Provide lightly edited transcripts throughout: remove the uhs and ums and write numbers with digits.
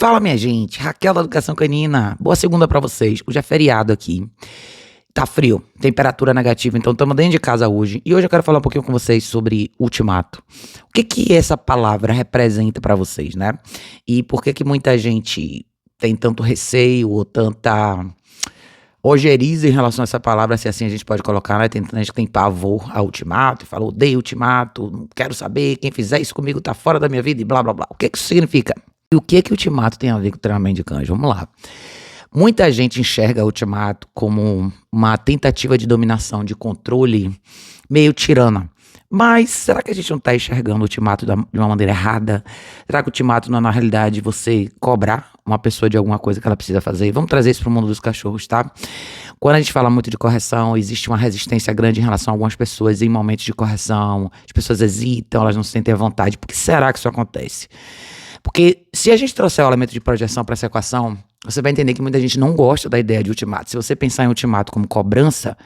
Fala, minha gente, Raquel da Educação Canina. Boa segunda pra vocês. Hoje é feriado aqui. Tá frio, temperatura negativa, então estamos dentro de casa hoje. E hoje eu quero falar um pouquinho com vocês sobre ultimato. O que que essa palavra representa pra vocês, né? E por que que muita gente tem tanto receio ou tanta ojeriza em relação a essa palavra, se assim a gente pode colocar, né? Tem gente que tem pavor a ultimato e fala, odeio ultimato, não quero saber, quem fizer isso comigo tá fora da minha vida e blá blá blá. O que que isso significa? E o que que ultimato tem a ver com treinamento de cães? Vamos lá. Muita gente enxerga o ultimato como uma tentativa de dominação, de controle meio tirana. Mas será que a gente não está enxergando o ultimato de uma maneira errada? Será que o ultimato não é, na realidade, você cobrar uma pessoa de alguma coisa que ela precisa fazer? Vamos trazer isso para o mundo dos cachorros, tá? Quando a gente fala muito de correção, existe uma resistência grande em relação a algumas pessoas em momentos de correção. As pessoas hesitam, elas não se sentem à vontade. Por que será que isso acontece? Porque se a gente trouxer o elemento de projeção para essa equação, você vai entender que muita gente não gosta da ideia de ultimato. Se você pensar em ultimato como cobrança,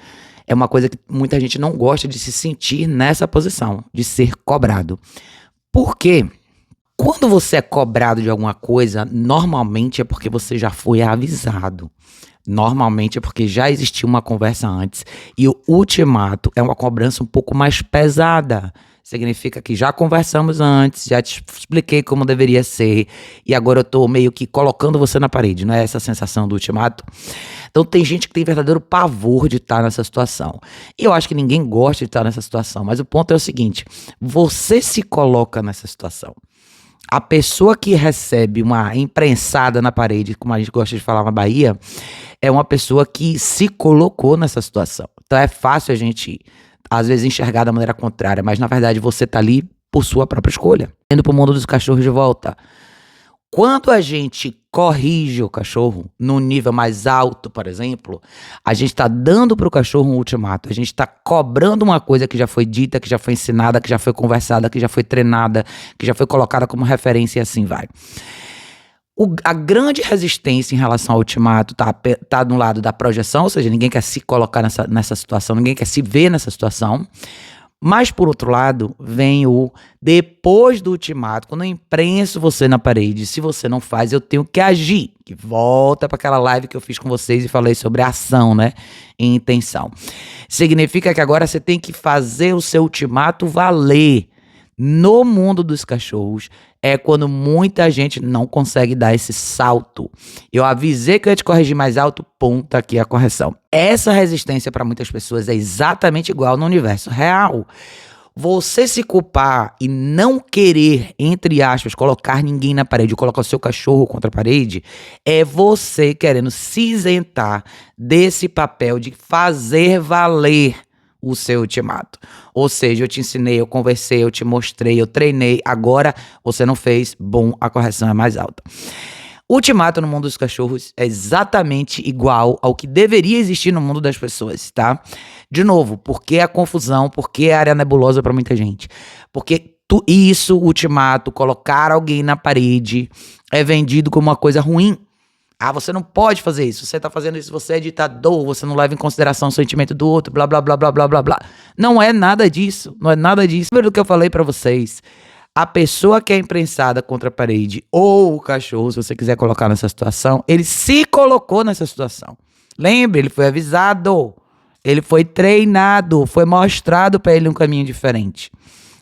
é uma coisa que muita gente não gosta de se sentir nessa posição, de ser cobrado. Por quê? Quando você é cobrado de alguma coisa, normalmente é porque você já foi avisado. Normalmente é porque já existiu uma conversa antes. E o ultimato é uma cobrança um pouco mais pesada. Significa que já conversamos antes, já te expliquei como deveria ser, e agora eu tô meio que colocando você na parede, não é essa a sensação do ultimato? Então tem gente que tem verdadeiro pavor de estar nessa situação. E eu acho que ninguém gosta de estar nessa situação, mas o ponto é o seguinte, você se coloca nessa situação. A pessoa que recebe uma imprensada na parede, como a gente gosta de falar na Bahia, é uma pessoa que se colocou nessa situação. Então é fácil a gente às vezes enxergar da maneira contrária, mas na verdade você tá ali por sua própria escolha. Indo pro mundo dos cachorros de volta. Quando a gente corrige o cachorro num nível mais alto, por exemplo, a gente tá dando pro cachorro um ultimato, a gente tá cobrando uma coisa que já foi dita, que já foi ensinada, que já foi conversada, que já foi treinada, que já foi colocada como referência e assim vai. A grande resistência em relação ao ultimato tá no lado da projeção, ou seja, ninguém quer se colocar nessa situação, ninguém quer se ver nessa situação. Mas, por outro lado, vem o depois do ultimato, quando eu imprenso você na parede, se você não faz, eu tenho que agir. Que volta para aquela live que eu fiz com vocês e falei sobre ação, né? E intenção. Significa que agora você tem que fazer o seu ultimato valer. No mundo dos cachorros, é quando muita gente não consegue dar esse salto. Eu avisei que eu ia te corrigir mais alto, pum, tá aqui a correção. Essa resistência para muitas pessoas é exatamente igual no universo real. Você se culpar e não querer, entre aspas, colocar ninguém na parede, ou colocar o seu cachorro contra a parede, é você querendo se isentar desse papel de fazer valer o seu ultimato. Ou seja, eu te ensinei, eu conversei, eu te mostrei, eu treinei, agora você não fez, bom, a correção é mais alta. O ultimato no mundo dos cachorros é exatamente igual ao que deveria existir no mundo das pessoas, tá? De novo, por que a confusão, por que a área nebulosa para muita gente? Porque isso, o ultimato, colocar alguém na parede, é vendido como uma coisa ruim. Ah, você não pode fazer isso, você tá fazendo isso, você é ditador, você não leva em consideração o sentimento do outro, blá, blá, blá, blá, blá, blá, blá. Não é nada disso, não é nada disso. Lembra do que eu falei pra vocês? A pessoa que é imprensada contra a parede, ou o cachorro, se você quiser colocar nessa situação, ele se colocou nessa situação. Lembre, ele foi avisado, ele foi treinado, foi mostrado pra ele um caminho diferente.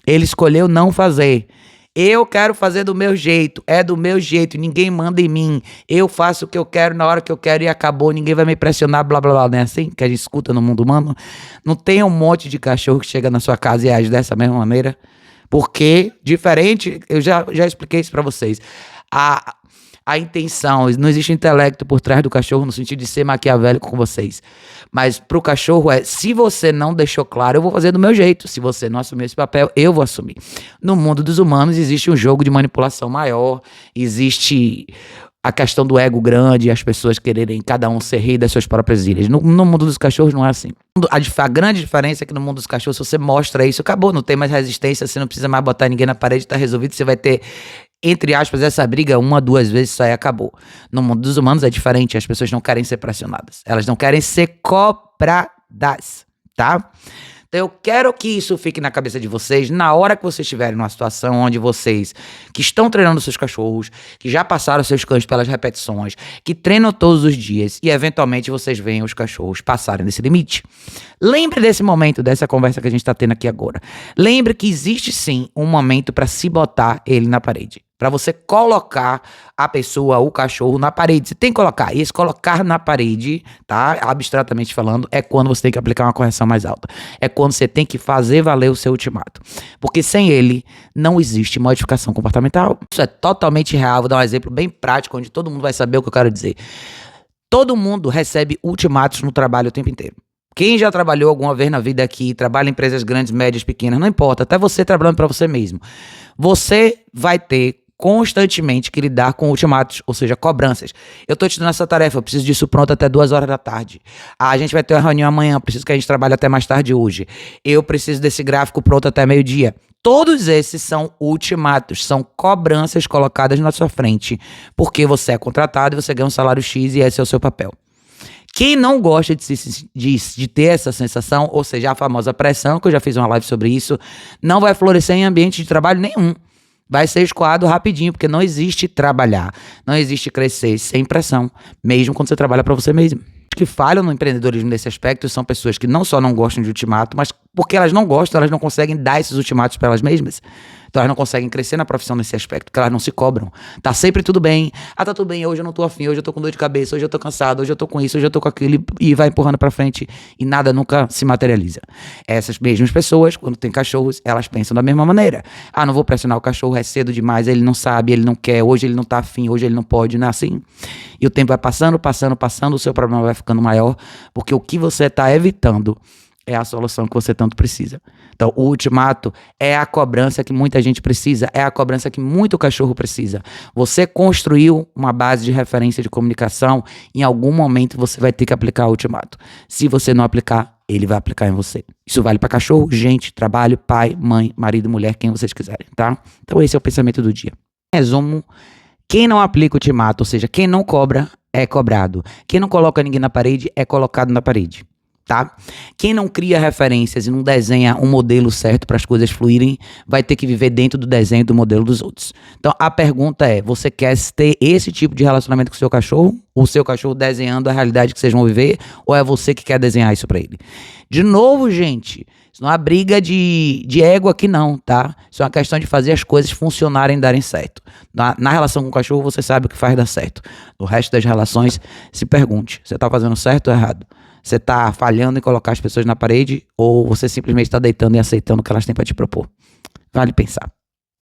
Ele escolheu não fazer. Eu quero fazer do meu jeito, é do meu jeito, ninguém manda em mim, eu faço o que eu quero na hora que eu quero e acabou, ninguém vai me pressionar, blá blá blá, não é assim que a gente escuta no mundo humano? Não tem um monte de cachorro que chega na sua casa e age dessa mesma maneira? Porque, diferente, eu já expliquei isso pra vocês, a intenção, não existe intelecto por trás do cachorro no sentido de ser maquiavélico com vocês. Mas pro cachorro se você não deixou claro, eu vou fazer do meu jeito. Se você não assumir esse papel, eu vou assumir. No mundo dos humanos existe um jogo de manipulação maior, existe a questão do ego grande, as pessoas quererem cada um ser rei das suas próprias ilhas. No mundo dos cachorros não é assim. A grande diferença é que no mundo dos cachorros, se você mostra isso, acabou, não tem mais resistência, você não precisa mais botar ninguém na parede, tá resolvido, você vai ter, entre aspas, essa briga 1, 2 vezes, só aí acabou. No mundo dos humanos é diferente, as pessoas não querem ser pressionadas, elas não querem ser cobradas, tá? Então eu quero que isso fique na cabeça de vocês na hora que vocês estiverem numa situação onde vocês que estão treinando seus cachorros, que já passaram seus cães pelas repetições, que treinam todos os dias e eventualmente vocês veem os cachorros passarem desse limite. Lembre desse momento, dessa conversa que a gente está tendo aqui agora. Lembre que existe sim um momento para se botar ele na parede. Para você colocar a pessoa, o cachorro na parede. Você tem que colocar. E esse colocar na parede, tá? Abstratamente falando, é quando você tem que aplicar uma correção mais alta. É quando você tem que fazer valer o seu ultimato. Porque sem ele, não existe modificação comportamental. Isso é totalmente real. Vou dar um exemplo bem prático, onde todo mundo vai saber o que eu quero dizer. Todo mundo recebe ultimatos no trabalho o tempo inteiro. Quem já trabalhou alguma vez na vida aqui, trabalha em empresas grandes, médias, pequenas, não importa, até você trabalhando para você mesmo. Você vai ter constantemente que lidar com ultimatos, ou seja, cobranças. Eu tô te dando essa tarefa, eu preciso disso pronto até 2 horas da tarde. A gente vai ter uma reunião amanhã, preciso que a gente trabalhe até mais tarde hoje. Eu preciso desse gráfico pronto até meio-dia. Todos esses são ultimatos, são cobranças colocadas na sua frente, porque você é contratado e você ganha um salário X e esse é o seu papel. Quem não gosta de ter essa sensação, ou seja, a famosa pressão, que eu já fiz uma live sobre isso, não vai florescer em ambiente de trabalho nenhum. Vai ser escoado rapidinho, porque não existe trabalhar, não existe crescer sem pressão, mesmo quando você trabalha para você mesmo. Os que falham no empreendedorismo nesse aspecto são pessoas que não só não gostam de ultimato, mas porque elas não gostam, elas não conseguem dar esses ultimatos para elas mesmas. Então elas não conseguem crescer na profissão nesse aspecto, porque elas não se cobram. Tá sempre tudo bem. Ah, tá tudo bem, hoje eu não tô afim, hoje eu tô com dor de cabeça, hoje eu tô cansado, hoje eu tô com isso, hoje eu tô com aquilo, e vai empurrando pra frente e nada nunca se materializa. Essas mesmas pessoas, quando tem cachorros, elas pensam da mesma maneira. Ah, não vou pressionar o cachorro, é cedo demais, ele não sabe, ele não quer, hoje ele não tá afim, hoje ele não pode, não é assim? E o tempo vai passando, o seu problema vai ficando maior, porque o que você tá evitando é a solução que você tanto precisa. Então, o ultimato é a cobrança que muita gente precisa, é a cobrança que muito cachorro precisa. Você construiu uma base de referência de comunicação, em algum momento você vai ter que aplicar o ultimato. Se você não aplicar, ele vai aplicar em você. Isso vale para cachorro, gente, trabalho, pai, mãe, marido, mulher, quem vocês quiserem, tá? Então, esse é o pensamento do dia. Em resumo, quem não aplica o ultimato, ou seja, quem não cobra, é cobrado. Quem não coloca ninguém na parede, é colocado na parede. Tá? Quem não cria referências e não desenha um modelo certo para as coisas fluírem, vai ter que viver dentro do desenho do modelo dos outros. Então a pergunta é, você quer ter esse tipo de relacionamento com o seu cachorro? O seu cachorro desenhando a realidade que vocês vão viver? Ou é você que quer desenhar isso para ele? De novo, gente, isso não é briga de ego aqui não, tá? Isso é uma questão de fazer as coisas funcionarem e darem certo. Na relação com o cachorro, você sabe o que faz dar certo. No resto das relações, se pergunte, você tá fazendo certo ou errado? Você tá falhando em colocar as pessoas na parede ou você simplesmente está deitando e aceitando o que elas têm para te propor? Vale pensar.